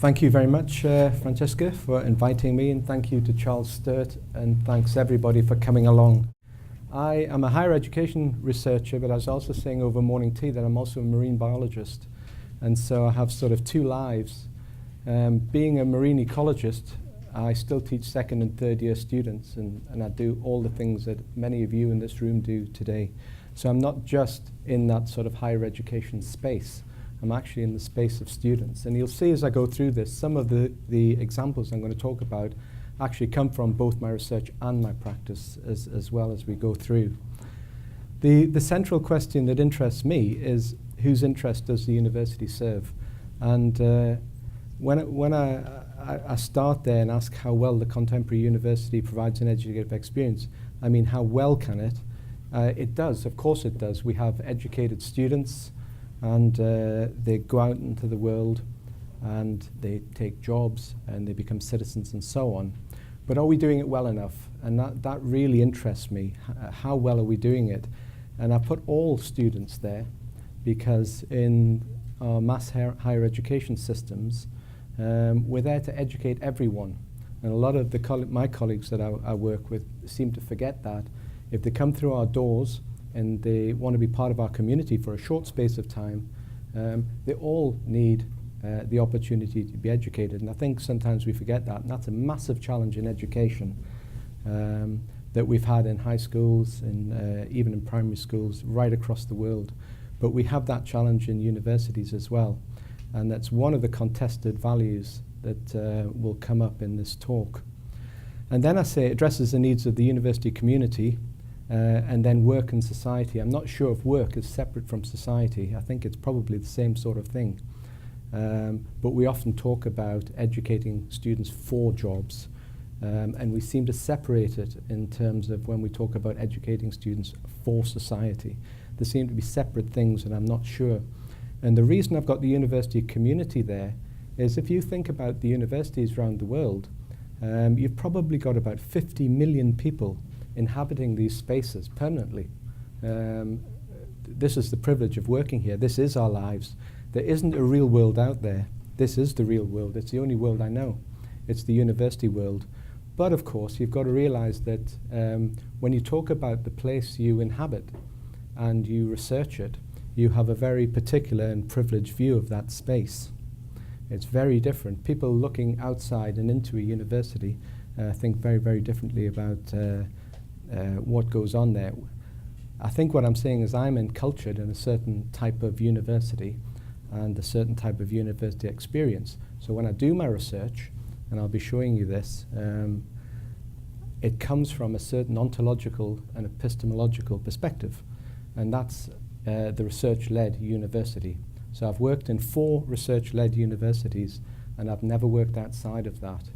Thank you very much, Francesca, for inviting me, and thank you to Charles Sturt, and thanks everybody for coming along. I am a higher education researcher, but I was also saying over morning tea that I'm also a marine biologist, and so I have sort of two lives. Being a marine ecologist, I still teach second and third year students, and I do all the things that many of you in this room do today. So I'm not just in that sort of higher education space. I'm actually in the space of students. And you'll see as I go through this, some of the examples I'm going to talk about actually come from both my research and my practice as well as we go through. The central question that interests me is whose interest does the university serve? And when I start there and ask how well the contemporary university provides an educative experience, I mean, how well can it? It does, of course it does. We have educated students, and they go out into the world and they take jobs and they become citizens and so on. But are we doing it well enough? And that really interests me. How well are we doing it? And I put all students there because in our mass higher education systems, we're there to educate everyone. And a lot of my colleagues that I work with seem to forget that. If they come through our doors and they want to be part of our community for a short space of time, they all need the opportunity to be educated. And I think sometimes we forget that, and that's a massive challenge in education that we've had in high schools and even in primary schools right across the world. But we have that challenge in universities as well. And that's one of the contested values that will come up in this talk. And then I say it addresses the needs of the university community and then work and society. I'm not sure if work is separate from society. I think it's probably the same sort of thing. But we often talk about educating students for jobs. And we seem to separate it in terms of when we talk about educating students for society. There seem to be separate things, and I'm not sure. And the reason I've got the university community there is if you think about the universities around the world, you've probably got about 50 million people inhabiting these spaces permanently. This is the privilege of working here. This is our lives. There isn't a real world out there. This is the real world. It's the only world I know. It's the university world. But of course, you've got to realize that when you talk about the place you inhabit and you research it, you have a very particular and privileged view of that space. It's very different. People looking outside and into a university think very, very differently about what goes on there. I think what I'm saying is I'm encultured in a certain type of university and a certain type of university experience. So when I do my research, and I'll be showing you this, it comes from a certain ontological and epistemological perspective, and that's the research-led university. So I've worked in 4 research-led universities, and I've never worked outside of that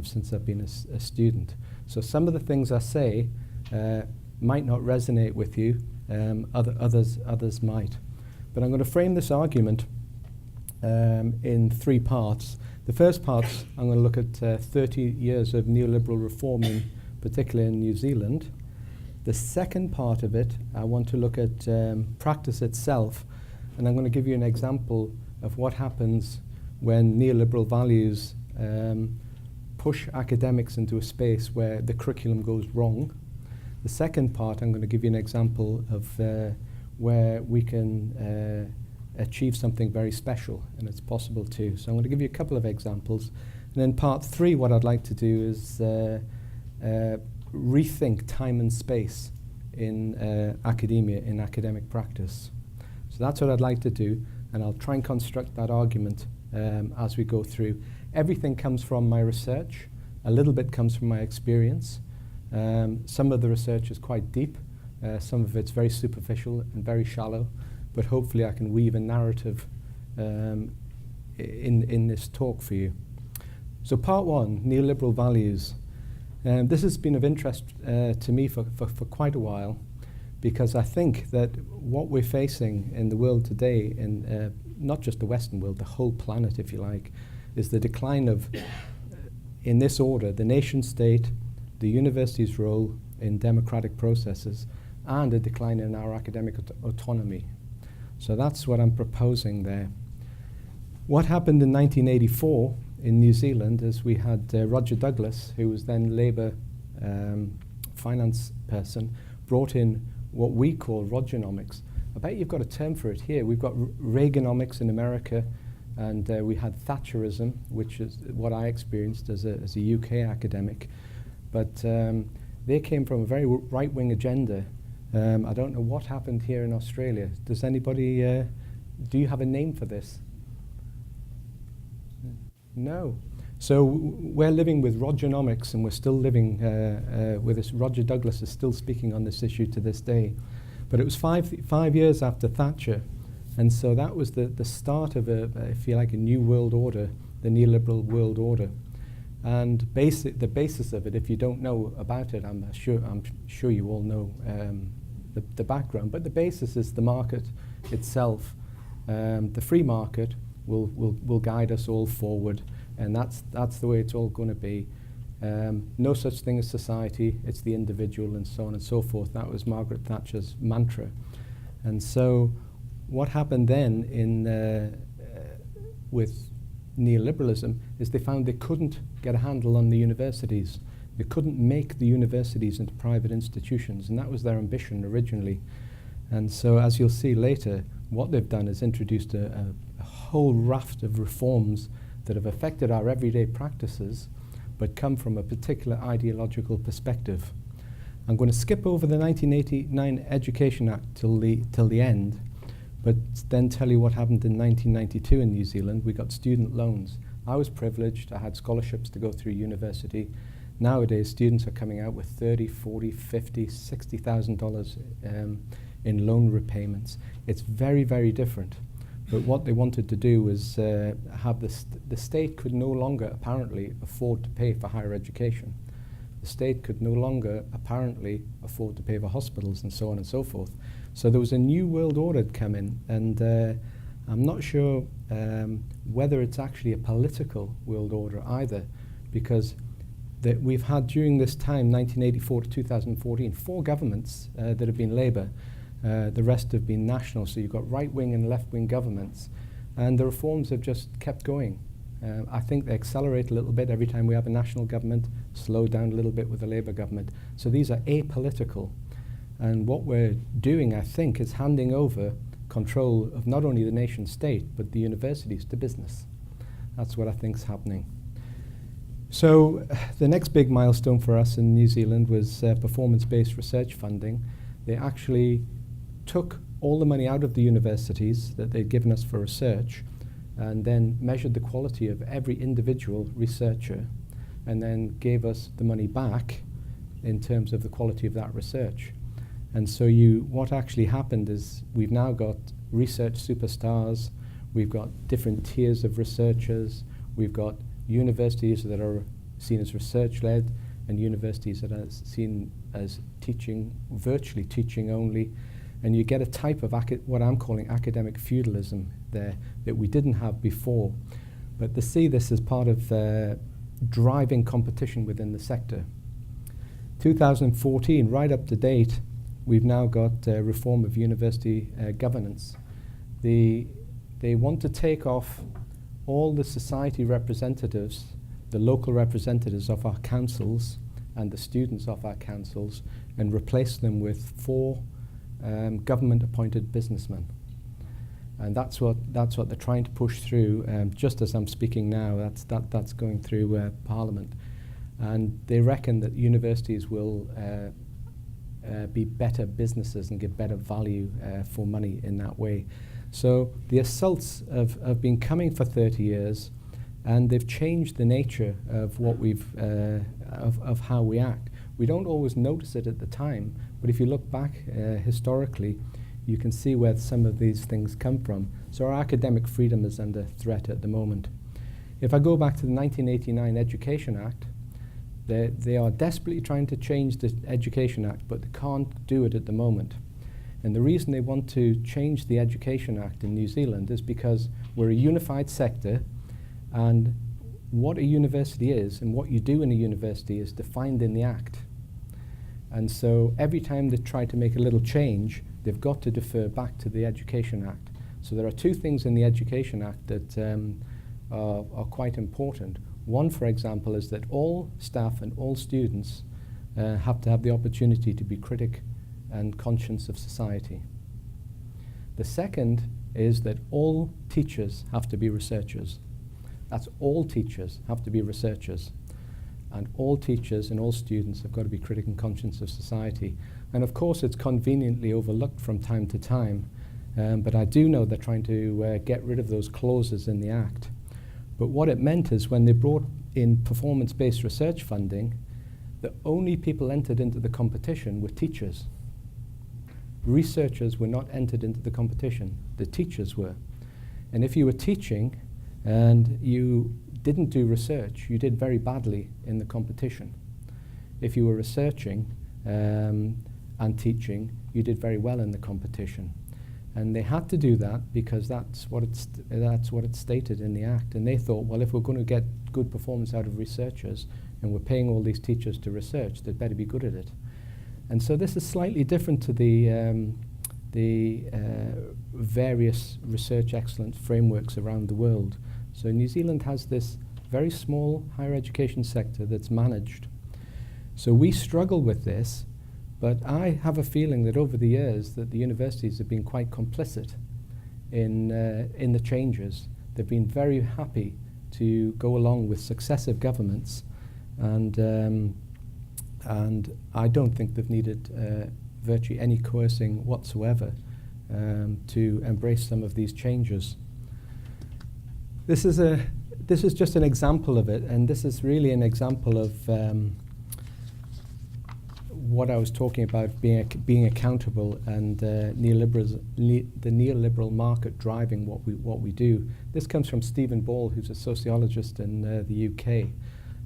since I've been a student. So some of the things I say might not resonate with you, others might. But I'm going to frame this argument in 3 parts. The first part, I'm going to look at 30 years of neoliberal reform, particularly in New Zealand. The second part of it, I want to look at practice itself, and I'm going to give you an example of what happens when neoliberal values push academics into a space where the curriculum goes wrong. The second part, I'm going to give you an example of where we can achieve something very special, and it's possible too. So I'm going to give you a couple of examples. And then part 3, what I'd like to do is rethink time and space in academia, in academic practice. So that's what I'd like to do, and I'll try and construct that argument as we go through. Everything comes from my research, a little bit comes from my experience. Some of the research is quite deep, some of it's very superficial and very shallow, but hopefully I can weave a narrative in this talk for you. So part 1, neoliberal values. This has been of interest to me for quite a while, because I think that what we're facing in the world today, in not just the Western world, the whole planet, if you like, is the decline of, in this order, the nation state, the university's role in democratic processes, and a decline in our academic autonomy. So that's what I'm proposing there. What happened in 1984 in New Zealand is we had Roger Douglas, who was then Labour finance person, brought in what we call Rogernomics. I bet you've got a term for it here. We've got Reaganomics in America, and we had Thatcherism, which is what I experienced as a UK academic. But they came from a very right-wing agenda. I don't know what happened here in Australia. Does anybody, do you have a name for this? No. So we're living with Rogernomics, and we're still living with this. Roger Douglas is still speaking on this issue to this day. But it was five years after Thatcher, and so that was the start of if you like, a new world order, the neoliberal world order. And the basis of it, if you don't know about it, I'm sure you all know the background. But the basis is the market itself. The free market will guide us all forward, and that's the way it's all going to be. No such thing as society, it's the individual, and so on and so forth. That was Margaret Thatcher's mantra. And so what happened then with neoliberalism is they found they couldn't get a handle on the universities. They couldn't make the universities into private institutions, and that was their ambition originally. And so, as you'll see later, what they've done is introduced a whole raft of reforms that have affected our everyday practices, but come from a particular ideological perspective. I'm going to skip over the 1989 Education Act till the end, but then tell you what happened in 1992 in New Zealand. We got student loans. I was privileged. I had scholarships to go through university. Nowadays, students are coming out with $30,000, $40,000, $50,000, $60,000 in loan repayments. It's very, very different. But what they wanted to do was have the state could no longer apparently afford to pay for higher education. The state could no longer apparently afford to pay for hospitals and so on and so forth. So there was a new world order that came in, and I'm not sure whether it's actually a political world order either, because we've had during this time, 1984 to 2014, 4 governments that have been Labour. The rest have been national, so you've got right-wing and left-wing governments, and the reforms have just kept going. I think they accelerate a little bit every time we have a national government, slow down a little bit with the Labour government. So these are apolitical, and what we're doing, I think, is handing over control of not only the nation state, but the universities to business. That's what I think is happening. So the next big milestone for us in New Zealand was performance-based research funding. They actually took all the money out of the universities that they'd given us for research, and then measured the quality of every individual researcher, and then gave us the money back in terms of the quality of that research. And so what actually happened is we've now got research superstars, we've got different tiers of researchers, we've got universities that are seen as research-led, and universities that are seen as teaching, virtually teaching only. And you get a type of what I'm calling academic feudalism there that we didn't have before. But to see this as part of driving competition within the sector. 2014, right up to date, we've now got reform of university governance. They want to take off all the society representatives, the local representatives of our councils and the students of our councils, and replace them with 4 government-appointed businessmen. And that's what they're trying to push through. Just as I'm speaking now, that's going through Parliament. And they reckon that universities will be better businesses and give better value for money in that way. So the assaults have been coming for 30 years, and they've changed the nature of what of how we act. We don't always notice it at the time, but if you look back historically, you can see where some of these things come from. So our academic freedom is under threat at the moment. If I go back to the 1989 Education Act, they are desperately trying to change the Education Act, but they can't do it at the moment. And the reason they want to change the Education Act in New Zealand is because we're a unified sector, and what a university is and what you do in a university is defined in the Act. And so every time they try to make a little change, they've got to defer back to the Education Act. So there are two things in the Education Act that are quite important. One, for example, is that all staff and all students have to have the opportunity to be critic and conscious of society. The second is that all teachers have to be researchers. That's all teachers have to be researchers. And all teachers and all students have got to be critic and conscious of society. And of course it's conveniently overlooked from time to time, but I do know they're trying to get rid of those clauses in the Act. But what it meant is when they brought in performance-based research funding, the only people entered into the competition were teachers. Researchers were not entered into the competition, the teachers were. And if you were teaching and you didn't do research, you did very badly in the competition. If you were researching and teaching, you did very well in the competition. And they had to do that because that's what it stated in the Act. And they thought, well, if we're going to get good performance out of researchers and we're paying all these teachers to research, they'd better be good at it. And so this is slightly different to the various research excellence frameworks around the world. So New Zealand has this very small higher education sector that's managed. So we struggle with this, but I have a feeling that over the years that the universities have been quite complicit in the changes. They've been very happy to go along with successive governments, and I don't think they've needed virtually any coercing whatsoever to embrace some of these changes. This is just an example of it, and this is really an example of what I was talking about, being accountable and the neoliberal market driving what we do. This comes from Stephen Ball, who's a sociologist in the UK,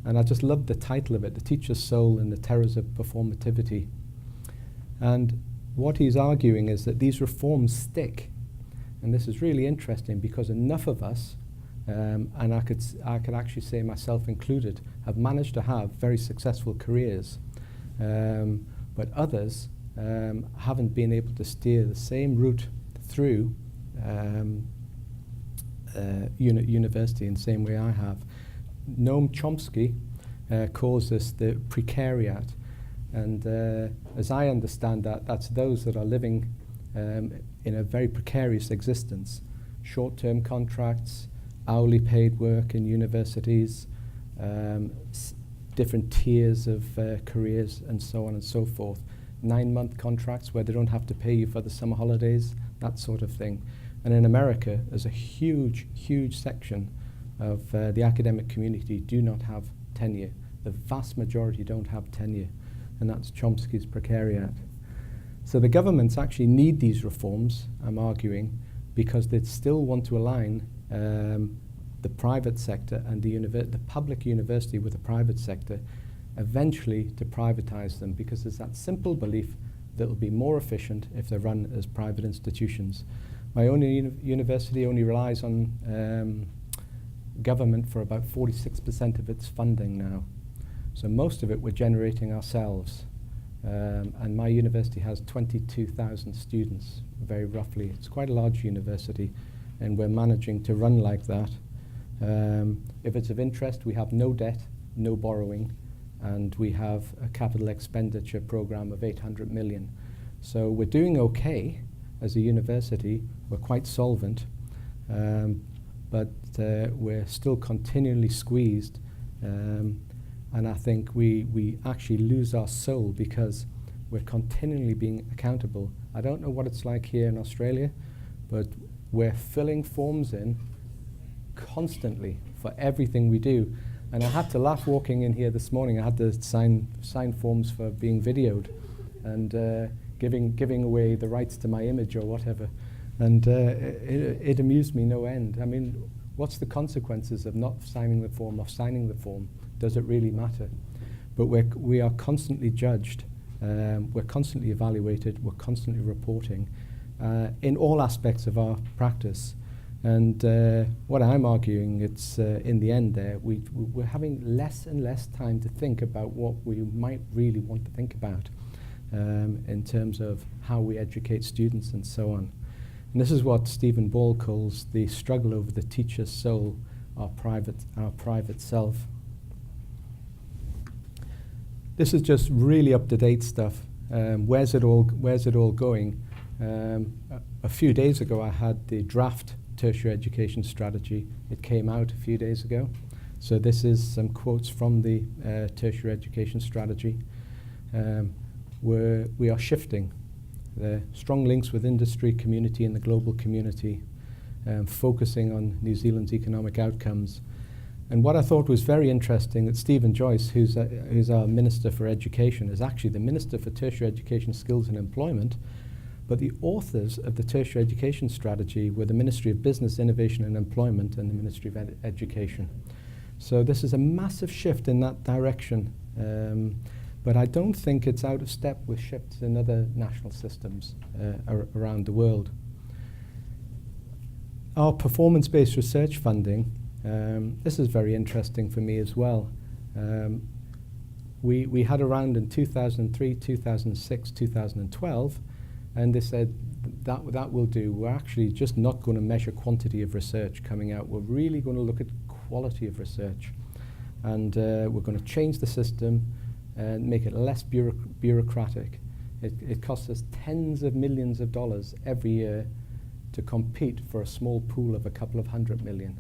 and I just love the title of it, The Teacher's Soul and the Terrors of Performativity. And what he's arguing is that these reforms stick, and this is really interesting because enough of us, and I could actually say myself included, have managed to have very successful careers. But others haven't been able to steer the same route through university in the same way I have. Noam Chomsky calls this the precariat, and as I understand that, that's those that are living in a very precarious existence. Short-term contracts, hourly paid work in universities, different tiers of careers and so on and so forth. 9-month contracts where they don't have to pay you for the summer holidays, that sort of thing. And in America, there's a huge, huge section of the academic community do not have tenure. The vast majority don't have tenure, and that's Chomsky's precariat. So the governments actually need these reforms, I'm arguing, because they still want to align the private sector and the public university with the private sector, eventually to privatize them, because there's that simple belief that it'll be more efficient if they're run as private institutions. My own university only relies on government for about 46% of its funding now. So most of it we're generating ourselves. And my university has 22,000 students, very roughly. It's quite a large university, and we're managing to run like that. If it's of interest, we have no debt, no borrowing, and we have a capital expenditure program of 800 million. So we're doing okay as a university. We're quite solvent, but we're still continually squeezed, and I think we actually lose our soul because we're continually being accountable. I don't know what it's like here in Australia, but we're filling forms in constantly for everything we do. And I had to laugh walking in here this morning. I had to sign forms for being videoed and giving away the rights to my image or whatever. And it amused me no end. I mean, what's the consequences of not signing the form or signing the form? Does it really matter? But we are constantly judged. We're constantly evaluated. We're constantly reporting in all aspects of our practice. And what I'm arguing, it's in the end there, we're having less and less time to think about what we might really want to think about in terms of how we educate students and so on. And this is what Stephen Ball calls the struggle over the teacher's soul, our private self. This is just really up-to-date stuff. Where's it all going? A few days ago, I had the draft tertiary education strategy. It came out a few days ago. So this is some quotes from the tertiary education strategy. Where we are shifting the strong links with industry, community, and the global community, focusing on New Zealand's economic outcomes. And what I thought was very interesting, that Stephen Joyce, who's our Minister for Education, is actually the Minister for Tertiary Education, Skills and Employment, but the authors of the tertiary education strategy were the Ministry of Business, Innovation and Employment and the Ministry of Education. So this is a massive shift in that direction. But I don't think it's out of step with shifts in other national systems around the world. Our performance-based research funding, this is very interesting for me as well. We had a round in 2003, 2006, 2012, and they said that will do. We're actually just not going to measure quantity of research coming out. We're really going to look at quality of research. And we're going to change the system and make it less bureaucratic. It costs us tens of millions of dollars every year to compete for a small pool of a couple of $100 million.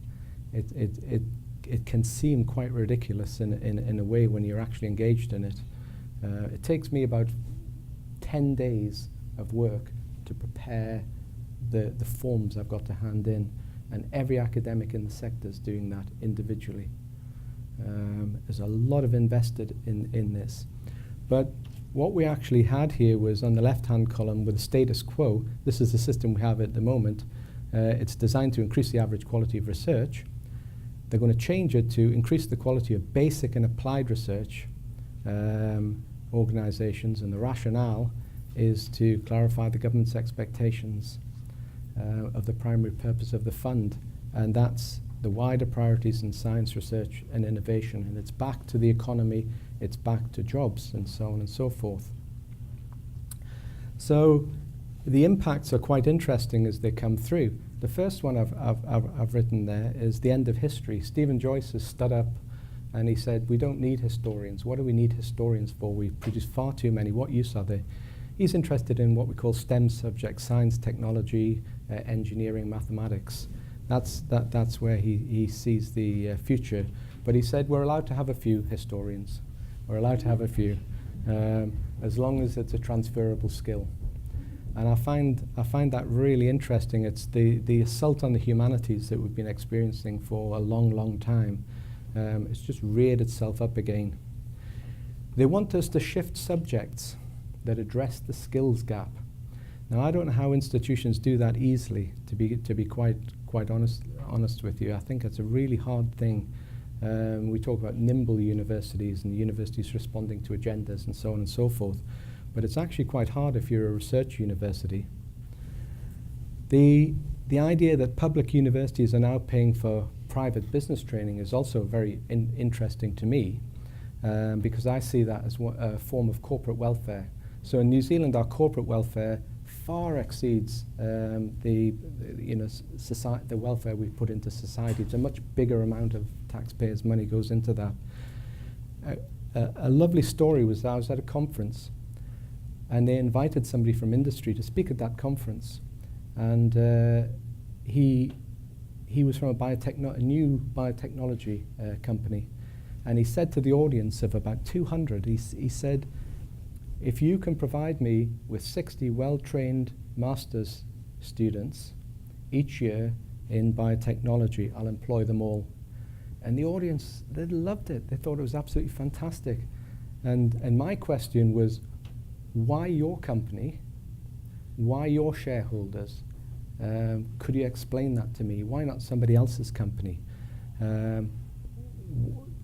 It can seem quite ridiculous in a way when you're actually engaged in it. It takes me about 10 days of work to prepare the forms I've got to hand in, and every academic in the sector is doing that individually. There's a lot of invested in this. But what we actually had here was on the left-hand column with the status quo. This is the system we have at the moment. It's designed to increase the average quality of research. They're going to change it to increase the quality of basic and applied research organizations, and the rationale is to clarify the government's expectations of the primary purpose of the fund, and that's the wider priorities in science, research and innovation, and it's back to the economy, it's back to jobs and so on and so forth. So the impacts are quite interesting as they come through. The first one I've written there is the end of history. Stephen Joyce has stood up and he said, we don't need historians. What do we need historians for? We produce far too many. What use are they? He's interested in what we call STEM subjects: science, technology, engineering, mathematics. That's where he sees the future. But he said we're allowed to have a few historians. We're allowed to have a few, as long as it's a transferable skill. And I find that really interesting. It's the assault on the humanities that we've been experiencing for a long, long time. It's just reared itself up again. They want us to shift subjects that address the skills gap. Now, I don't know how institutions do that easily, to be quite honest with you. I think it's a really hard thing. We talk about nimble universities and universities responding to agendas and so on and so forth. But it's actually quite hard if you're a research university. The idea that public universities are now paying for private business training is also very interesting to me, because I see that as a form of corporate welfare. So in New Zealand, our corporate welfare far exceeds the welfare we put into society. It's a much bigger amount of taxpayers' money goes into that. A lovely story was that I was at a conference, and they invited somebody from industry to speak at that conference, and he was from a new biotechnology company, and he said to the audience of about 200, he said, if you can provide me with 60 well-trained master's students each year in biotechnology, I'll employ them all. And the audience, they loved it. They thought it was absolutely fantastic. And my question was, why your company? Why your shareholders? Could you explain that to me? Why not somebody else's company?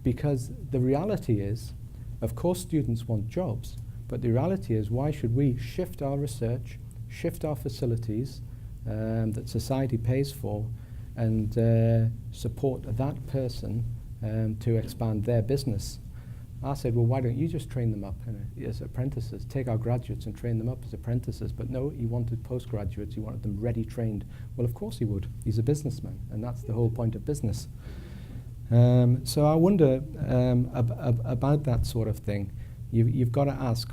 Because the reality is, of course students want jobs, but the reality is, why should we shift our research, shift our facilities that society pays for, and support that person to expand their business? I said, well, why don't you just train them up as apprentices? Take our graduates and train them up as apprentices. But no, he wanted postgraduates. He wanted them ready trained. Well, of course he would. He's a businessman, and that's the whole point of business. So I wonder about that sort of thing. You've got to ask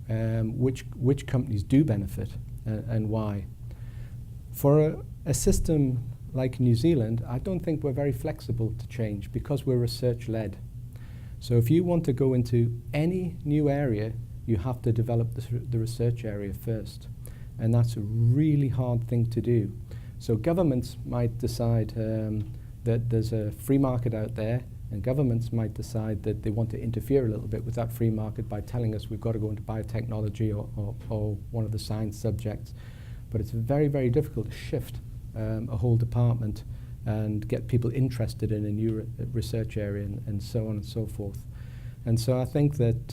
which companies do benefit and why. For a system like New Zealand, I don't think we're very flexible to change because we're research-led. So if you want to go into any new area, you have to develop the research area first. And that's a really hard thing to do. So governments might decide that there's a free market out there, and governments might decide that they want to interfere a little bit with that free market by telling us we've got to go into biotechnology or one of the science subjects. But it's very, very difficult to shift a whole department and get people interested in a new research area and so on and so forth. And so I think that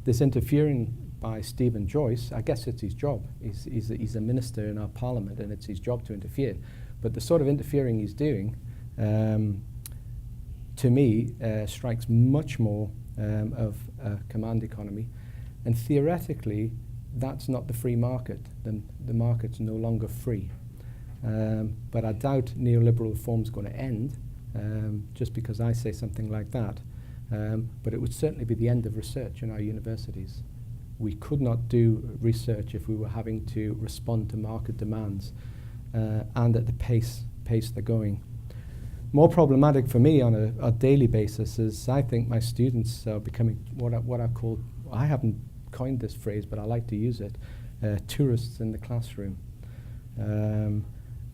this interfering by Stephen Joyce, I guess it's his job. He's a minister in our parliament, and it's his job to interfere. But the sort of interfering he's doing, to me, strikes much more of a command economy. And theoretically, that's not the free market. The market's no longer free. But I doubt neoliberal reform's going to end just because I say something like that. But it would certainly be the end of research in our universities. We could not do research if we were having to respond to market demands and at the pace they're going. More problematic for me on a daily basis is I think my students are becoming what I call, I haven't coined this phrase, but I like to use it, tourists in the classroom.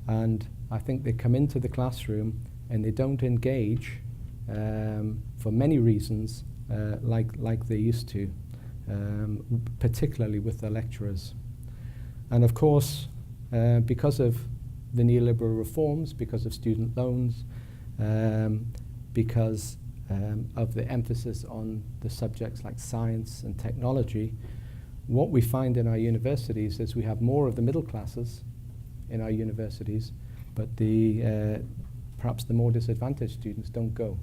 And I think they come into the classroom and they don't engage for many reasons like they used to, particularly with the lecturers. And of course, because of the neoliberal reforms, because of student loans, because of the emphasis on the subjects like science and technology, what we find in our universities is we have more of the middle classes in our universities, but perhaps the more disadvantaged students don't go.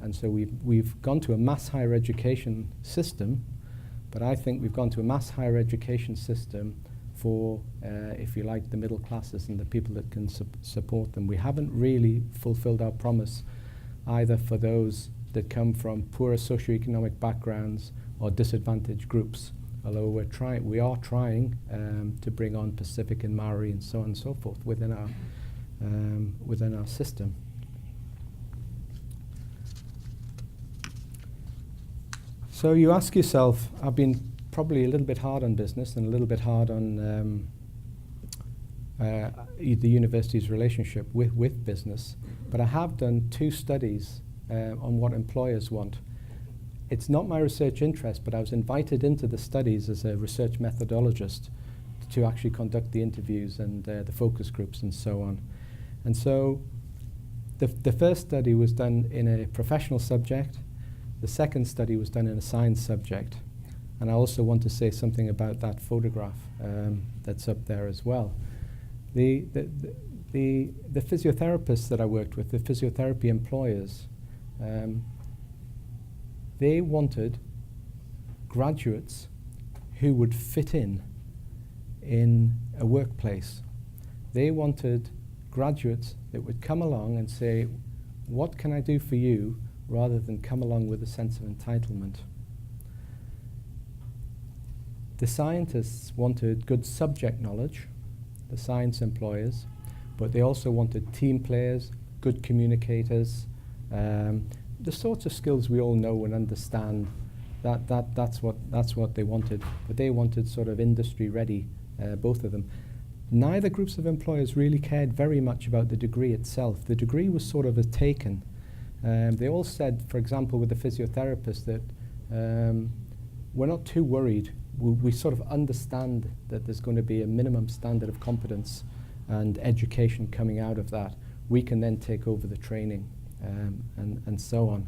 And so we've gone to a mass higher education system, but I think we've gone to a mass higher education system for, if you like, the middle classes and the people that can support them. We haven't really fulfilled our promise either for those that come from poorer socioeconomic backgrounds or disadvantaged groups. Although we are trying to bring on Pacific and Maori and so on and so forth within our system. So you ask yourself, I've been probably a little bit hard on business and a little bit hard on the university's relationship with business, but I have done 2 studies on what employers want. It's not my research interest, but I was invited into the studies as a research methodologist to actually conduct the interviews and the focus groups and so on. And so the first study was done in a professional subject. The second study was done in a science subject. And I also want to say something about that photograph that's up there as well. The physiotherapists that I worked with, the physiotherapy employers, they wanted graduates who would fit in a workplace. They wanted graduates that would come along and say, what can I do for you, rather than come along with a sense of entitlement. The scientists wanted good subject knowledge, the science employers, but they also wanted team players, good communicators, the sorts of skills we all know and understand. That's what they wanted. But they wanted sort of industry ready, both of them. Neither groups of employers really cared very much about the degree itself. The degree was sort of a taken. They all said, for example, with the physiotherapist, that we're not too worried. We sort of understand that there's going to be a minimum standard of competence and education coming out of that. We can then take over the training and so on.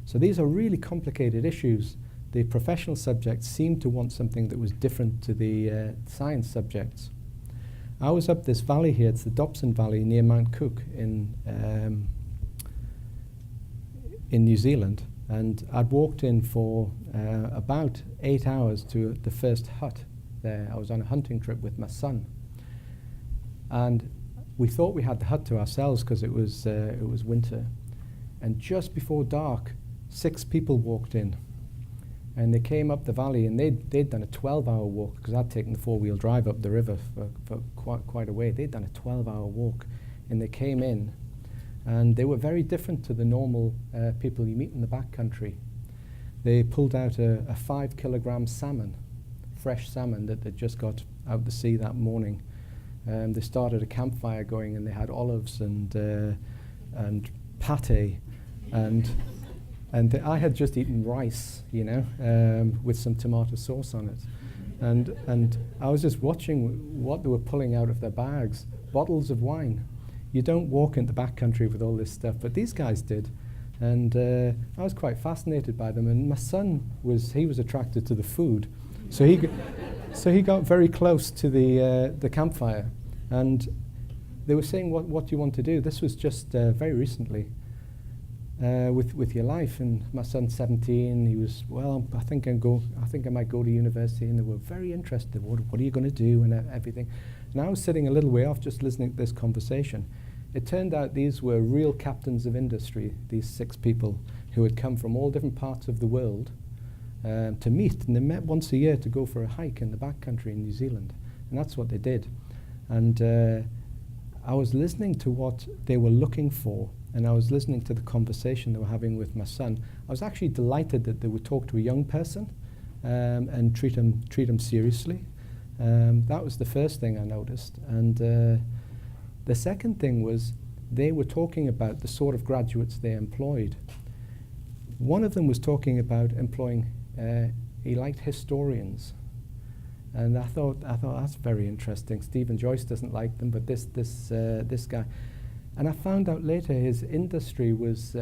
So these are really complicated issues. The professional subjects seem to want something that was different to the science subjects. I was up this valley here, it's the Dobson Valley near Mount Cook in New Zealand, And I'd walked in for about 8 hours to the first hut there. I was on a hunting trip with my son. And we thought we had the hut to ourselves because it was winter. And just before dark, 6 people walked in. And they came up the valley, and they'd done a 12-hour walk, because I'd taken the 4-wheel drive up the river for quite a way. They'd done a 12-hour walk, and they came in, and they were very different to the normal people you meet in the backcountry. They pulled out a 5-kilogram salmon, fresh salmon that they'd just got out the sea that morning. They started a campfire going, and they had olives and pate, and I had just eaten rice, you know, with some tomato sauce on it. And I was just watching what they were pulling out of their bags, bottles of wine. You don't walk into the backcountry with all this stuff, but these guys did. And I was quite fascinated by them. And my son was attracted to the food. So he got very close to the campfire. And they were saying, what do you want to do? This was just very recently. With your life, and my son's 17. He was, well, I think I might go to university, and they were very interested. What are you going to do, and everything. And I was sitting a little way off, just listening to this conversation. It turned out these were real captains of industry. These 6 people who had come from all different parts of the world to meet, and they met once a year to go for a hike in the backcountry in New Zealand, and that's what they did. And I was listening to what they were looking for. And I was listening to the conversation they were having with my son. I was actually delighted that they would talk to a young person and treat him seriously. That was the first thing I noticed. And the second thing was they were talking about the sort of graduates they employed. One of them was talking about employing, he liked historians. And I thought that's very interesting. Stephen Joyce doesn't like them, but this guy. And I found out later his industry was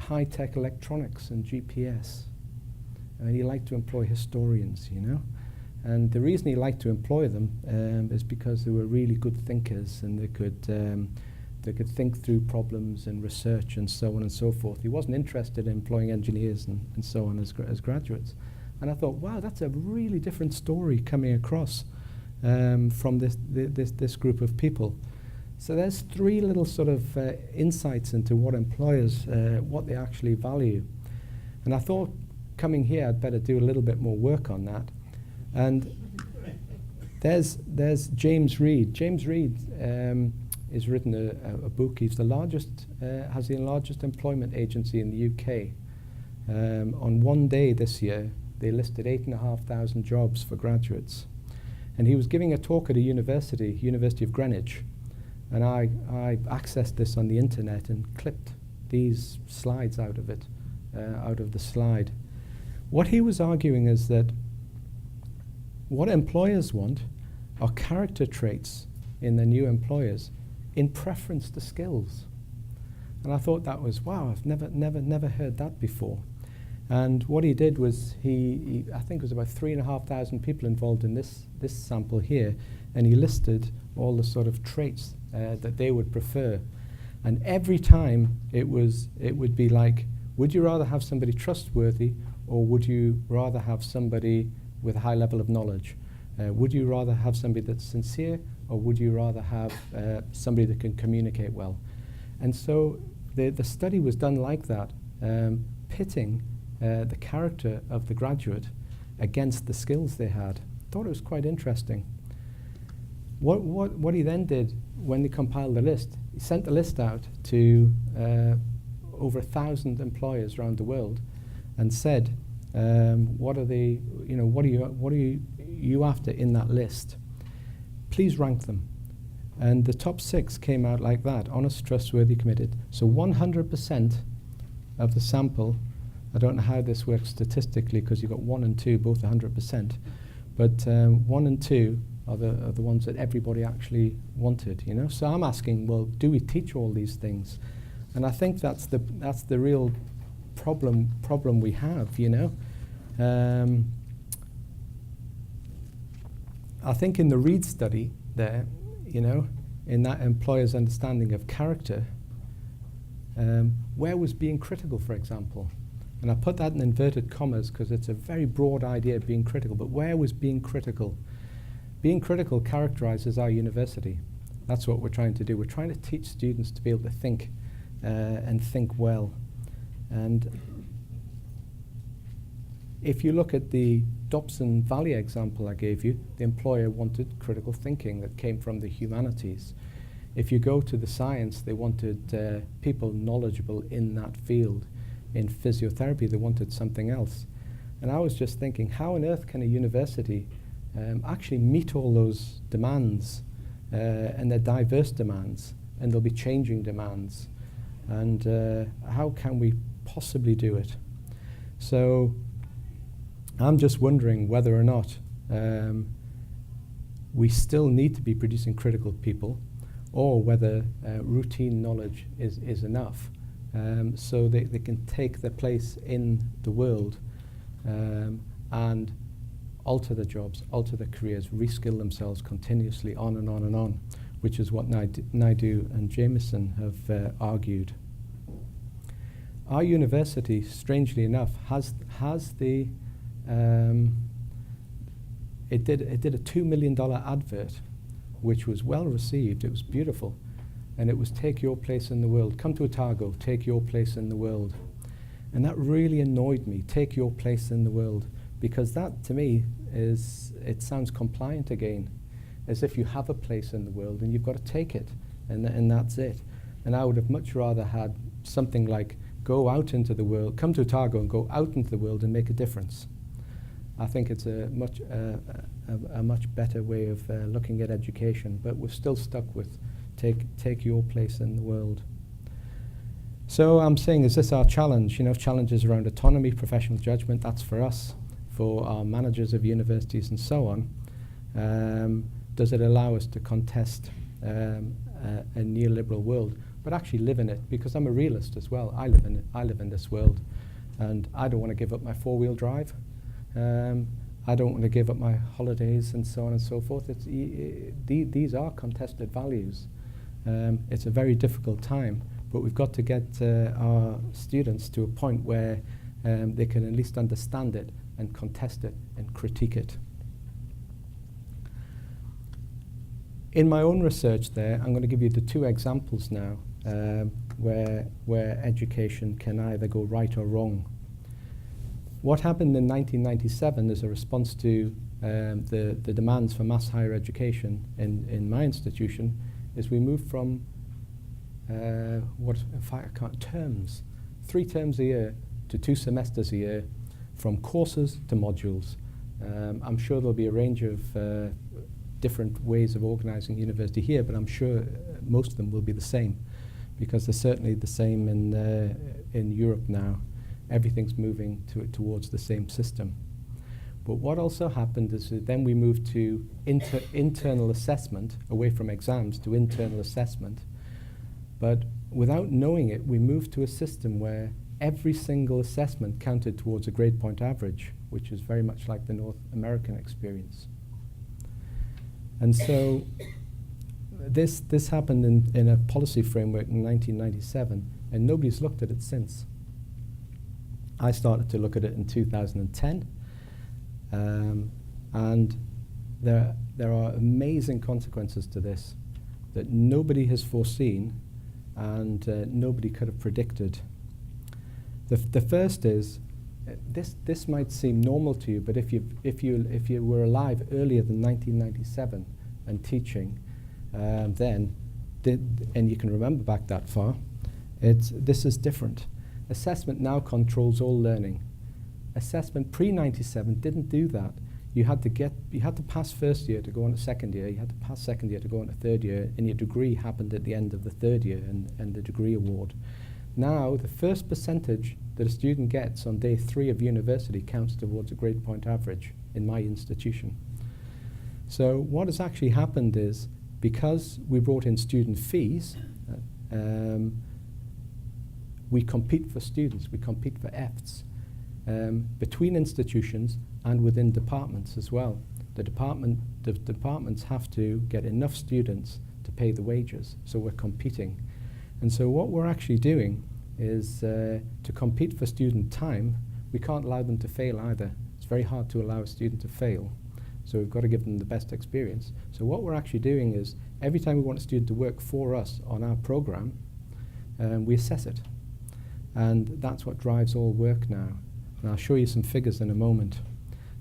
high-tech electronics and GPS. And he liked to employ historians, you know. And the reason he liked to employ them is because they were really good thinkers, and they could think through problems and research and so on and so forth. He wasn't interested in employing engineers and so on as graduates. And I thought, wow, that's a really different story coming across from this group of people. So there's 3 little sort of insights into what employers, what they actually value. And I thought coming here I'd better do a little bit more work on that. And there's James Reed. James Reed has written a book. He's the largest, has the largest employment agency in the UK. On one day this year, they listed 8,500 jobs for graduates. And he was giving a talk at a University of Greenwich. And I accessed this on the internet and clipped these slides out of it, out of the slide. What he was arguing is that what employers want are character traits in their new employers in preference to skills. And I thought that was, wow, I've never heard that before. And what he did was he I think it was about 3,500 people involved in this sample here, and he listed all the sort of traits that they would prefer. And every time it would be like, would you rather have somebody trustworthy, or would you rather have somebody with a high level of knowledge? Would you rather have somebody that's sincere, or would you rather have somebody that can communicate well? And so the study was done like that, pitting the character of the graduate against the skills they had. Thought it was quite interesting. What he then did when they compiled the list, he sent the list out to over 1,000 employers around the world, and said, "What are you after in that list? Please rank them." And the top 6 came out like that: honest, trustworthy, committed. So 100% of the sample. I don't know how this works statistically, because you've got 1 and 2, both 100%. But 1 and 2 are the ones that everybody actually wanted, you know. So I'm asking, well, do we teach all these things? And I think that's the real problem we have, you know. I think in the Reed study there, you know, in that employer's understanding of character, where was being critical, for example? And I put that in inverted commas because it's a very broad idea of being critical. But where was being critical? Being critical characterizes our university. That's what we're trying to do. We're trying to teach students to be able to think and think well. And if you look at the Dobson Valley example I gave you, the employer wanted critical thinking that came from the humanities. If you go to the science, they wanted people knowledgeable in that field. In physiotherapy, they wanted something else. And I was just thinking, how on earth can a university actually meet all those demands? And they're diverse demands, and there'll be changing demands. And how can we possibly do it? So I'm just wondering whether or not we still need to be producing critical people, or whether routine knowledge is enough, so they can take their place in the world and alter their jobs, alter their careers, reskill themselves continuously on and on and on, which is what Naidu and Jameson have argued. Our university, strangely enough, has the it did a $2 million advert, which was well received. It was beautiful, and it was "Take your place in the world. Come to Otago, take your place in the world." And that really annoyed me. Take your place in the world, because that to me it sounds compliant again, as if you have a place in the world and you've got to take it, and that's it. And I would have much rather had something like go out into the world, come to Otago and go out into the world and make a difference. I think it's a much better way of looking at education, but we're still stuck with take your place in the world. So I'm saying, is this our challenge? You know, challenges around autonomy, professional judgment, that's for us, for our managers of universities and so on. Does it allow us to contest a neoliberal world, but actually live in it? Because I'm a realist as well. I live in this world, and I don't want to give up my four-wheel drive. I don't want to give up my holidays and so on and so forth. These are contested values. It's a very difficult time, but we've got to get our students to a point where they can at least understand it and contest it and critique it. In my own research there, I'm going to give you the two examples now where education can either go right or wrong. What happened in 1997 as a response to the demands for mass higher education in my institution is we moved from terms, 3 terms a year to 2 semesters a year, from courses to modules. I'm sure there'll be a range of different ways of organizing university here, but I'm sure most of them will be the same, because they're certainly the same in Europe now. Everything's moving towards the same system. But what also happened is that then we moved to internal assessment, away from exams to internal assessment. But without knowing it, we moved to a system where every single assessment counted towards a grade point average, which is very much like the North American experience. And so this happened in a policy framework in 1997, and nobody's looked at it since. I started to look at it in 2010, and there are amazing consequences to this that nobody has foreseen and nobody could have predicted. The first is, this might seem normal to you, but if you were alive earlier than 1997 and teaching, and you can remember back that far, this is different. Assessment now controls all learning. Assessment pre-97 didn't do that. You had to pass first year to go on to second year, you had to pass second year to go on to third year, and your degree happened at the end of the third year and the degree award. Now, the first percentage that a student gets on day 3 of university counts towards a grade point average in my institution. So what has actually happened is, because we brought in student fees, we compete for students, we compete for EFTs, between institutions and within departments as well. The departments have to get enough students to pay the wages, so we're competing. And so what we're actually doing is to compete for student time. We can't allow them to fail either. It's very hard to allow a student to fail. So we've got to give them the best experience. So what we're actually doing is every time we want a student to work for us on our program, we assess it. And that's what drives all work now. And I'll show you some figures in a moment.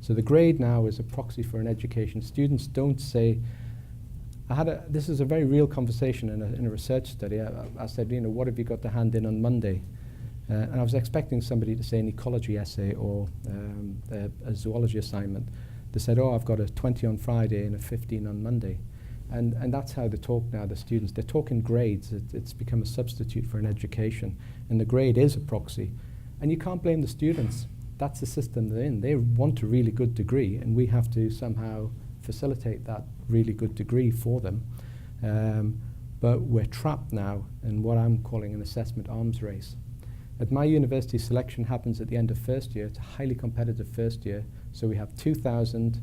So the grade now is a proxy for an education. Students don't say, this is a very real conversation in a research study. I said, what have you got to hand in on Monday? And I was expecting somebody to say an ecology essay or a zoology assignment. They said, I've got a 20 on Friday and a 15 on Monday. And that's how they talk now, the students. They talk in grades. It's become a substitute for an education. And the grade is a proxy. And you can't blame the students. That's the system they're in. They want a really good degree, and we have to somehow facilitate that really good degree for them. But we're trapped now in what I'm calling an assessment arms race. At my university, selection happens at the end of first year. It's a highly competitive first year. So we have 2,000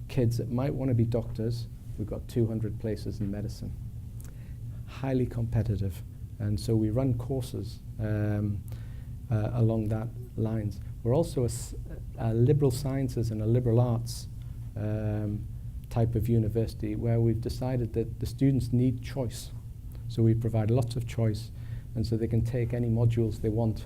kids that might want to be doctors. We've got 200 places in medicine. Highly competitive. And so we run courses along that lines. We're also a liberal sciences and a liberal arts type of university where we've decided that the students need choice. So we provide lots of choice, and so they can take any modules they want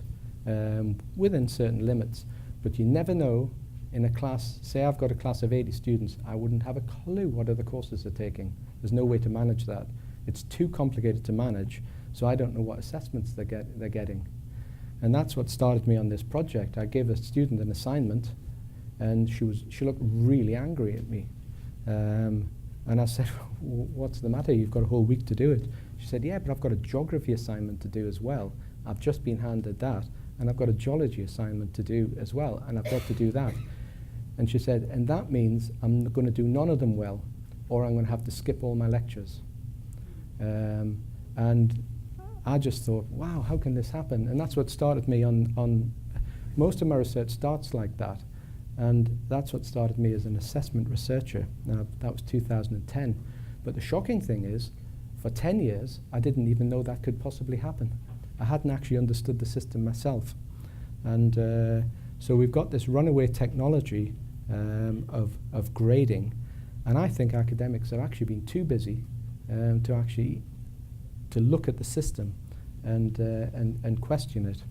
within certain limits. But you never know in a class, say I've got a class of 80 students, I wouldn't have a clue what other courses they're taking. There's no way to manage that. It's too complicated to manage, so I don't know what assessments they're getting. And that's what started me on this project. I gave a student an assignment, and she looked really angry at me. And I said, what's the matter? You've got a whole week to do it. She said, yeah, but I've got a geography assignment to do as well. I've just been handed that. And I've got a geology assignment to do as well, and I've got to do that. And she said, and that means I'm going to do none of them well, or I'm going to have to skip all my lectures. And I just thought, wow, how can this happen? And that's what started me on most of my research starts like that. And that's what started me as an assessment researcher. Now, that was 2010. But the shocking thing is, for 10 years, I didn't even know that could possibly happen. I hadn't actually understood the system myself. And so we've got this runaway technology of grading. And I think academics have actually been too busy to look at the system and question it.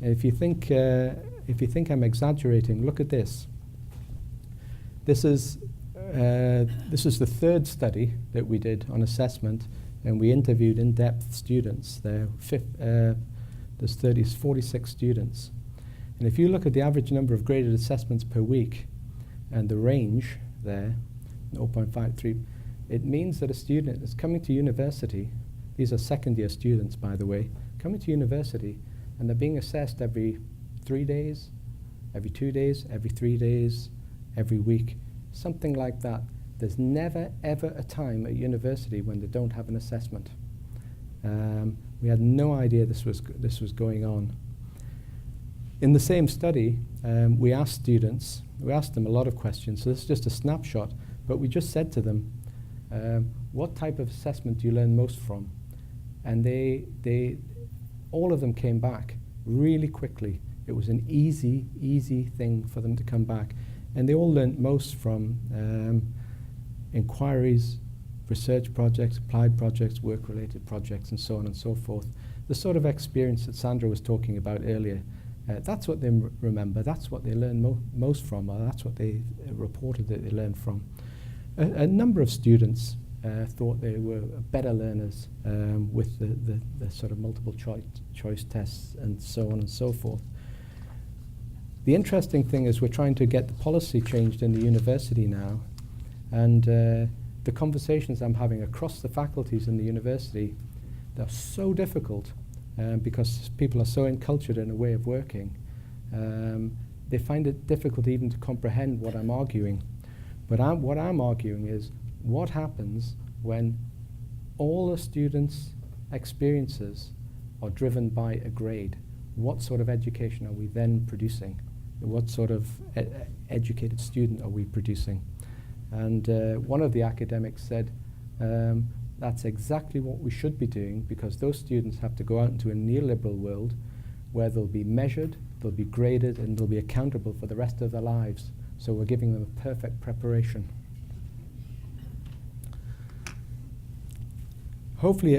If you think I'm exaggerating, look at this. This is the third study that we did on assessment, and we interviewed in-depth students. There's 46 students. And if you look at the average number of graded assessments per week and the range there, 0.53, it means that a student is coming to university. These are second-year students, by the way, coming to university, and they're being assessed every 3 days, every 2 days, every 3 days, every week, something like that. There's never, ever a time at university when they don't have an assessment. We had no idea this was going on. In the same study, we asked them a lot of questions, so this is just a snapshot, but we just said to them, what type of assessment do you learn most from? And all of them came back really quickly. It was an easy thing for them to come back. And they all learned most from inquiries, research projects, applied projects, work-related projects, and so on and so forth. The sort of experience that Sandra was talking about earlier, that's what they remember, that's what they learn most from, or that's what they reported that they learned from. A number of students thought they were better learners with the sort of multiple choice tests and so on and so forth. The interesting thing is we're trying to get the policy changed in the university now, and the conversations I'm having across the faculties in the university, they're so difficult because people are so encultured in a way of working. They find it difficult even to comprehend what I'm arguing. But what I'm arguing is, what happens when all a student's experiences are driven by a grade? What sort of education are we then producing? What sort of educated student are we producing? And one of the academics said, That's exactly what we should be doing, because those students have to go out into a neoliberal world where they'll be measured, they'll be graded, and they'll be accountable for the rest of their lives. So we're giving them a perfect preparation. Hopefully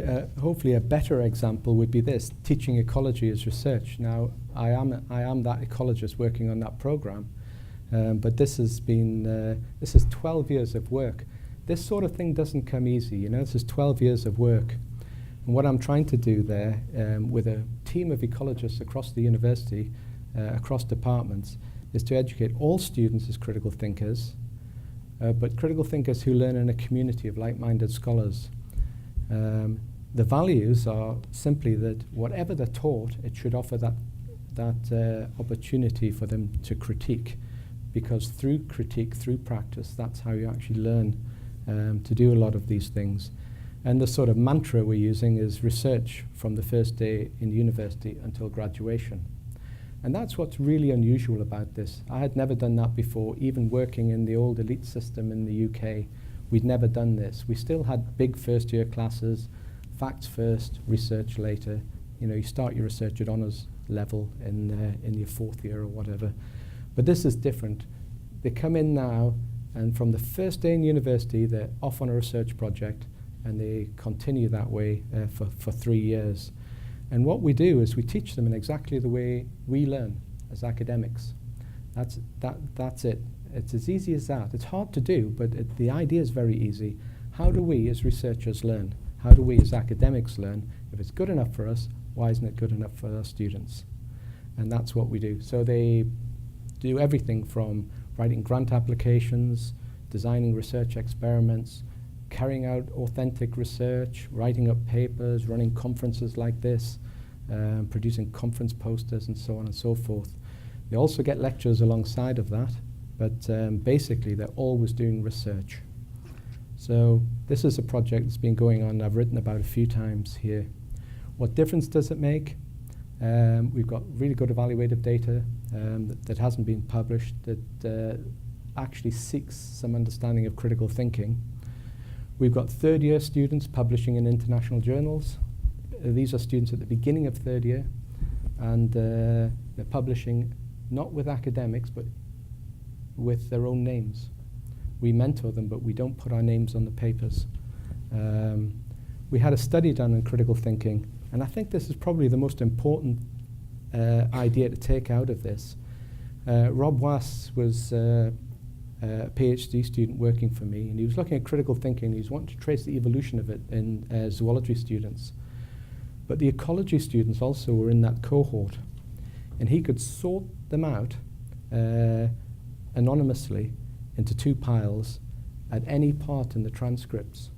a better example would be this: teaching ecology as research. Now, I am that ecologist working on that program, but this is 12 years of work. This sort of thing doesn't come easy, you know. This is 12 years of work. And what I'm trying to do there, with a team of ecologists across the university, across departments, is to educate all students as critical thinkers, but critical thinkers who learn in a community of like-minded scholars. The values are simply that whatever they're taught, it should offer that opportunity for them to critique, because through critique, through practice, that's how you actually learn to do a lot of these things. And the sort of mantra we're using is research from the first day in university until graduation. And that's what's really unusual about this. I had never done that before. Even working in the old elite system in the UK, we'd never done this. We still had big first-year classes, facts first, research later. You know, you start your research at honours level in your fourth year or whatever. But this is different. They come in now, and from the first day in university, they're off on a research project, and they continue that way for 3 years. And what we do is we teach them in exactly the way we learn as academics. That's it. It's as easy as that. It's hard to do, but the idea is very easy. How do we as researchers learn? How do we as academics learn? If it's good enough for us, why isn't it good enough for our students? And that's what we do. So they do everything from writing grant applications, designing research experiments, carrying out authentic research, writing up papers, running conferences like this, producing conference posters, and so on and so forth. They also get lectures alongside of that, but basically they're always doing research. So this is a project that's been going on, I've written about a few times here. What difference does it make? We've got really good evaluative data that hasn't been published, that actually seeks some understanding of critical thinking. We've got third-year students publishing in international journals. These are students at the beginning of third year, and they're publishing not with academics, but with their own names. We mentor them, but we don't put our names on the papers. We had a study done in critical thinking, and I think this is probably the most important idea to take out of this. Rob Wass was a PhD student working for me, and he was looking at critical thinking. He was wanting to trace the evolution of it in zoology students. But the ecology students also were in that cohort, and he could sort them out anonymously into two piles at any part in the transcripts,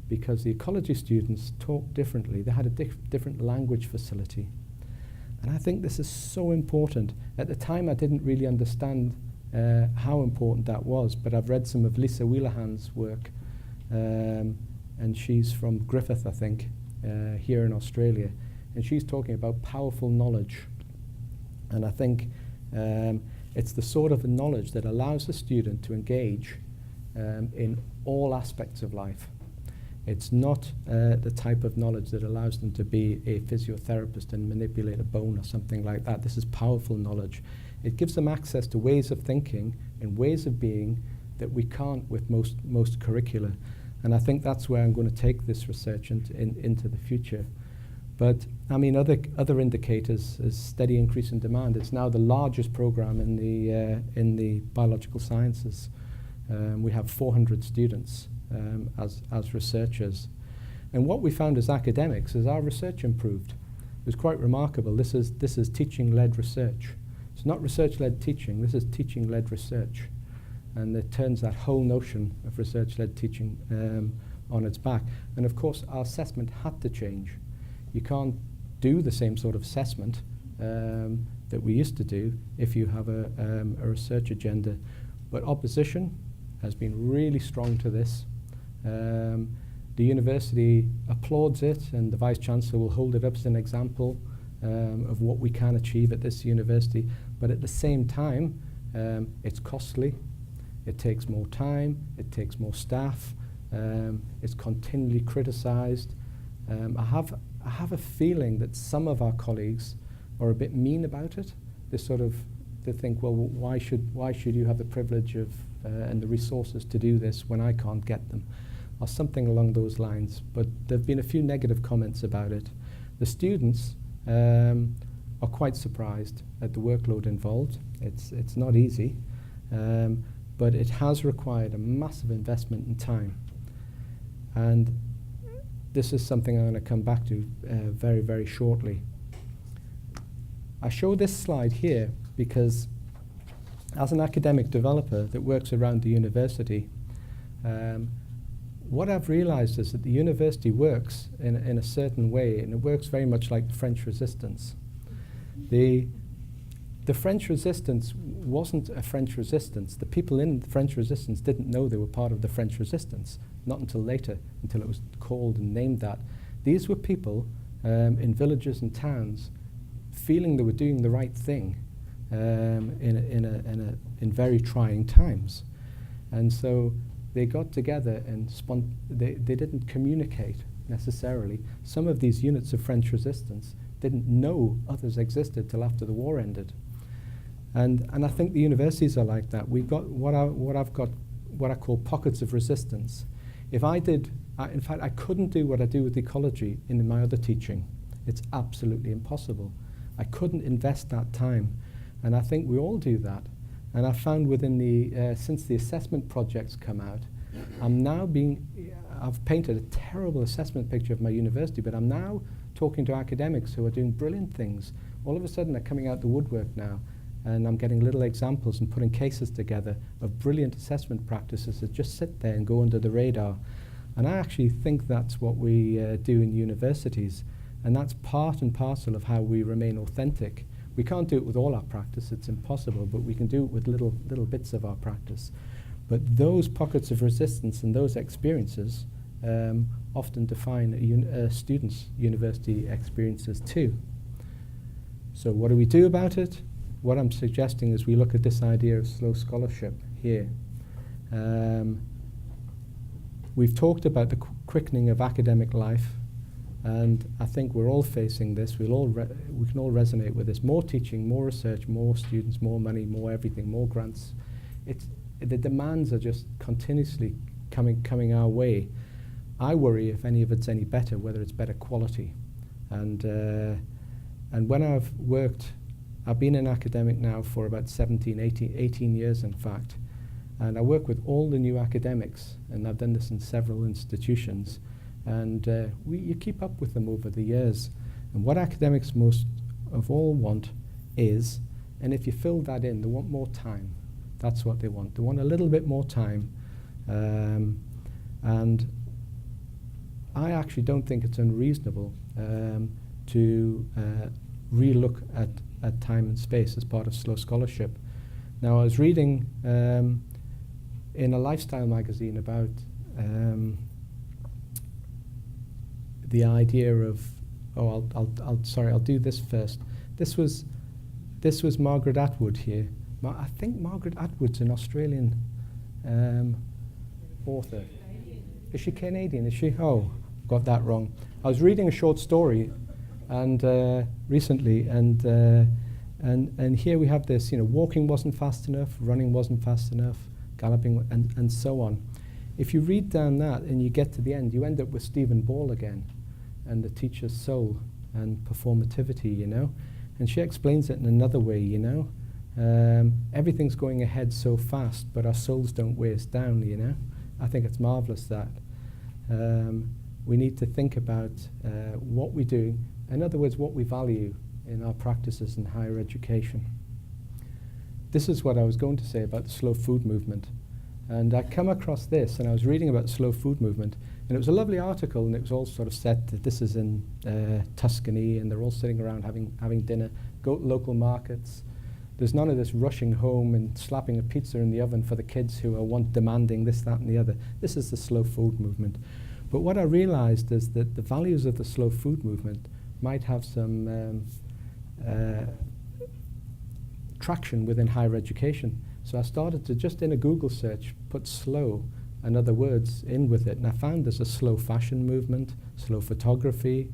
because the ecology students talked differently. They had a different language facility. And I think this is so important. At the time, I didn't really understand how important that was, but I've read some of Lisa Wheelahan's work, and she's from Griffith, I think, here in Australia, and she's talking about powerful knowledge. And I think it's the sort of knowledge that allows the student to engage in all aspects of life. It's not the type of knowledge that allows them to be a physiotherapist and manipulate a bone or something like that. This is powerful knowledge. It gives them access to ways of thinking and ways of being that we can't with most curricula. And I think that's where I'm going to take this research into the future. But I mean, other indicators is steady increase in demand. It's now the largest program in the biological sciences. We have 400 students as researchers. And what we found as academics is our research improved. It was quite remarkable. This is teaching-led research. It's not research-led teaching, this is teaching-led research. And it turns that whole notion of research-led teaching on its back. And of course, our assessment had to change. You can't do the same sort of assessment that we used to do if you have a research agenda. But opposition has been really strong to this. The university applauds it, and the Vice-Chancellor will hold it up as an example of what we can achieve at this university. But at the same time, it's costly, it takes more time, it takes more staff, It's continually criticised. I have a feeling that some of our colleagues are a bit mean about it. They think, well, why should you have the privilege of and the resources to do this when I can't get them, or something along those lines. But there have been a few negative comments about it. The students are quite surprised at the workload involved. It's not easy, but it has required a massive investment in time. And this is something I'm going to come back to very, very shortly. I show this slide here because as an academic developer that works around the university, what I've realized is that the university works in a certain way, and it works very much like the French Resistance. The French Resistance wasn't a French Resistance. The people in the French Resistance didn't know they were part of the French Resistance, not until later, until it was called and named that. These were people in villages and towns feeling they were doing the right thing in very trying times. And so they got together and they didn't communicate necessarily. Some of these units of French Resistance didn't know others existed till after the war ended. And I think the universities are like that. We've got what I call pockets of resistance. If I did, in fact, I couldn't do what I do with ecology in my other teaching. It's absolutely impossible. I couldn't invest that time. And I think we all do that. And I found within since the assessment projects come out, I've painted a terrible assessment picture of my university, but I'm now talking to academics who are doing brilliant things. All of a sudden they're coming out the woodwork now, and I'm getting little examples and putting cases together of brilliant assessment practices that just sit there and go under the radar. And I actually think that's what we do in universities, and that's part and parcel of how we remain authentic. We can't do it with all our practice, it's impossible, but we can do it with little bits of our practice. But those pockets of resistance and those experiences often define a student's university experiences too. So what do we do about it? What I'm suggesting is we look at this idea of slow scholarship here. We've talked about the quickening of academic life, and I think we're all facing this. We can all resonate with this. More teaching, more research, more students, more money, more everything, more grants. The demands are just continuously coming our way. I worry if any of it's any better, whether it's better quality. And when I've been an academic now for about 18 years in fact, and I work with all the new academics, and I've done this in several institutions, and you keep up with them over the years. And what academics most of all want is, and if you fill that in, they want more time. That's what they want. They want a little bit more time. And I actually don't think it's unreasonable to re-look at time and space as part of slow scholarship. Now, I was reading in a lifestyle magazine about the idea of, I'll do this first. This was Margaret Atwood here. I think Margaret Atwood's an Australian author. Is she Canadian? Is she? Oh, got that wrong. I was reading a short story, and recently, and here we have this. Walking wasn't fast enough, running wasn't fast enough, galloping, and so on. If you read down that and you get to the end, you end up with Stephen Ball again, and the teacher's soul and performativity. And she explains it in another way. Everything's going ahead so fast, but our souls don't weigh us down. I think it's marvelous that we need to think about what we do. In other words, what we value in our practices in higher education. This is what I was going to say about the slow food movement. And I come across this, and I was reading about the slow food movement, and it was a lovely article, and it was all sort of set that this is in Tuscany, and they're all sitting around having dinner, go to local markets. There's none of this rushing home and slapping a pizza in the oven for the kids who are demanding this, that, and the other. This is the slow food movement. But what I realized is that the values of the slow food movement might have some traction within higher education. So I started to, just in a Google search, put slow and other words in with it. And I found there's a slow fashion movement, slow photography,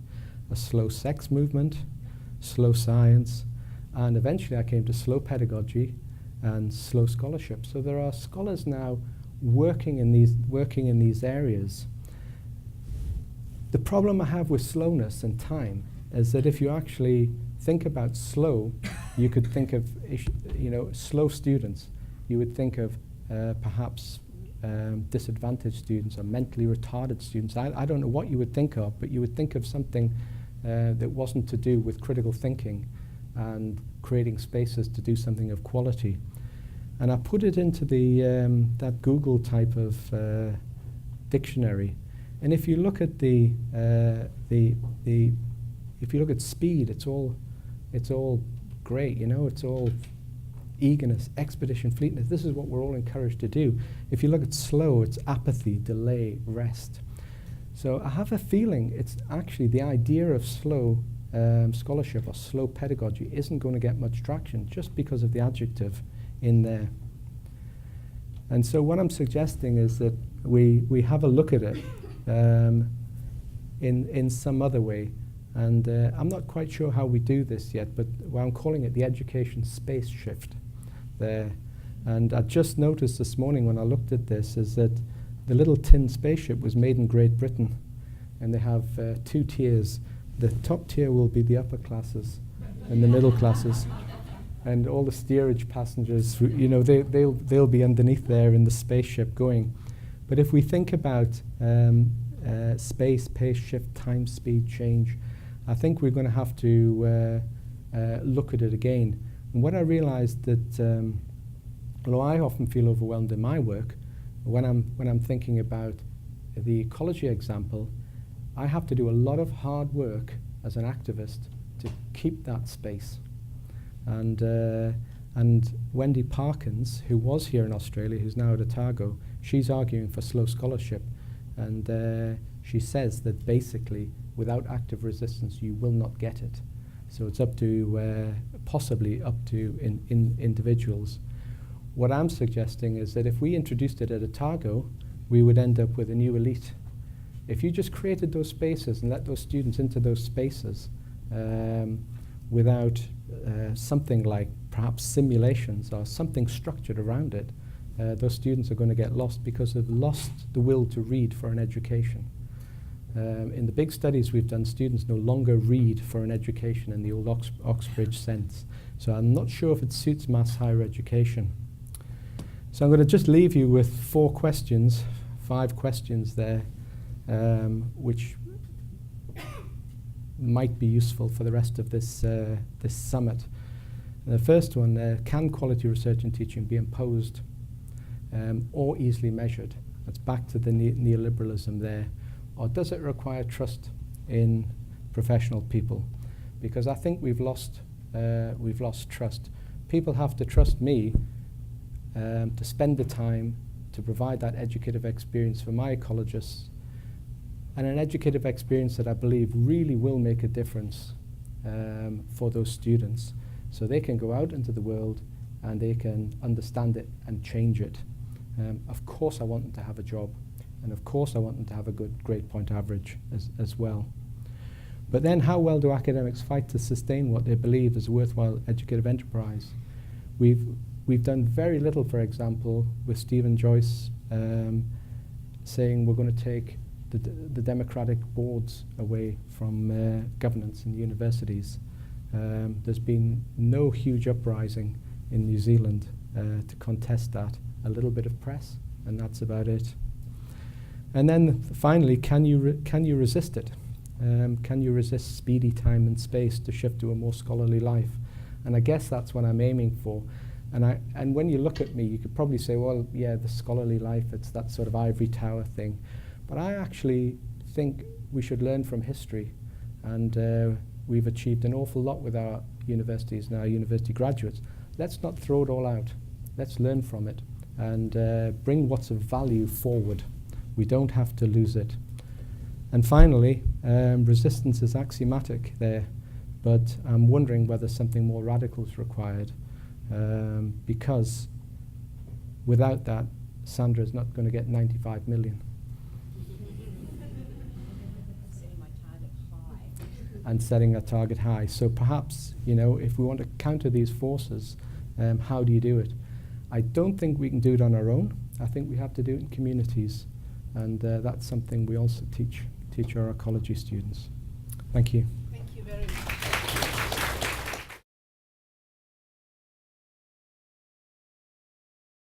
a slow sex movement, slow science, and eventually I came to slow pedagogy and slow scholarship. So there are scholars now working in these areas. The problem I have with slowness and time is that if you actually think about slow, you could think of slow students. You would think of perhaps disadvantaged students or mentally retarded students. I don't know what you would think of, but you would think of something that wasn't to do with critical thinking and creating spaces to do something of quality. And I put it into that Google type of dictionary. And if you look at if you look at speed, it's all great, it's all eagerness, expedition, fleetness. This is what we're all encouraged to do. If you look at slow, it's apathy, delay, rest. So I have a feeling it's actually the idea of slow scholarship or slow pedagogy isn't going to get much traction just because of the adjective in there. And so what I'm suggesting is that we have a look at it in some other way. And I'm not quite sure how we do this yet, but I'm calling it the education space shift there. And I just noticed this morning when I looked at this is that the little tin spaceship was made in Great Britain, and they have 2 tiers. The top tier will be the upper classes and the middle classes, and all the steerage passengers, they'll be underneath there in the spaceship going. But if we think about space, pace, shift, time, speed, change, I think we're going to have to look at it again. And what I realized that, although I often feel overwhelmed in my work, when I'm thinking about the ecology example, I have to do a lot of hard work as an activist to keep that space. And Wendy Parkins, who was here in Australia, who's now at Otago, she's arguing for slow scholarship. And she says that basically, without active resistance, you will not get it. So it's up to, possibly up to individuals. What I'm suggesting is that if we introduced it at Otago, we would end up with a new elite. If you just created those spaces and let those students into those spaces without something like perhaps simulations or something structured around it, those students are going to get lost because they've lost the will to read for an education. In the big studies we've done, students no longer read for an education in the old Oxbridge sense. So I'm not sure if it suits mass higher education. So I'm going to just leave you with 5 questions there, which might be useful for the rest of this summit. And the first one, can quality research and teaching be imposed or easily measured? That's back to the neoliberalism there. Or does it require trust in professional people? Because I think we've lost trust. People have to trust me to spend the time to provide that educative experience for my ecologists, and an educative experience that I believe really will make a difference for those students, so they can go out into the world and they can understand it and change it. Of course I want them to have a job, and of course I want them to have a good grade point average as well. But then how well do academics fight to sustain what they believe is a worthwhile educative enterprise? We've done very little, for example, with Stephen Joyce saying we're going to take the democratic boards away from governance in universities. There's been no huge uprising in New Zealand to contest that. A little bit of press, and that's about it. And then finally, can you resist it? Can you resist speedy time and space to shift to a more scholarly life? And I guess that's what I'm aiming for. And when you look at me, you could probably say, well, yeah, the scholarly life, it's that sort of ivory tower thing. But I actually think we should learn from history. And we've achieved an awful lot with our universities and our university graduates. Let's not throw it all out. Let's learn from it and bring what's of value forward. We don't have to lose it. And finally, resistance is axiomatic there, but I'm wondering whether something more radical is required, because without that, Sandra's not going to get 95 million. Setting my target high. And setting a target high. So perhaps, you know, if we want to counter these forces, how do you do it? I don't think we can do it on our own. I think we have to do it in communities. And that's something we also teach our ecology students. Thank you.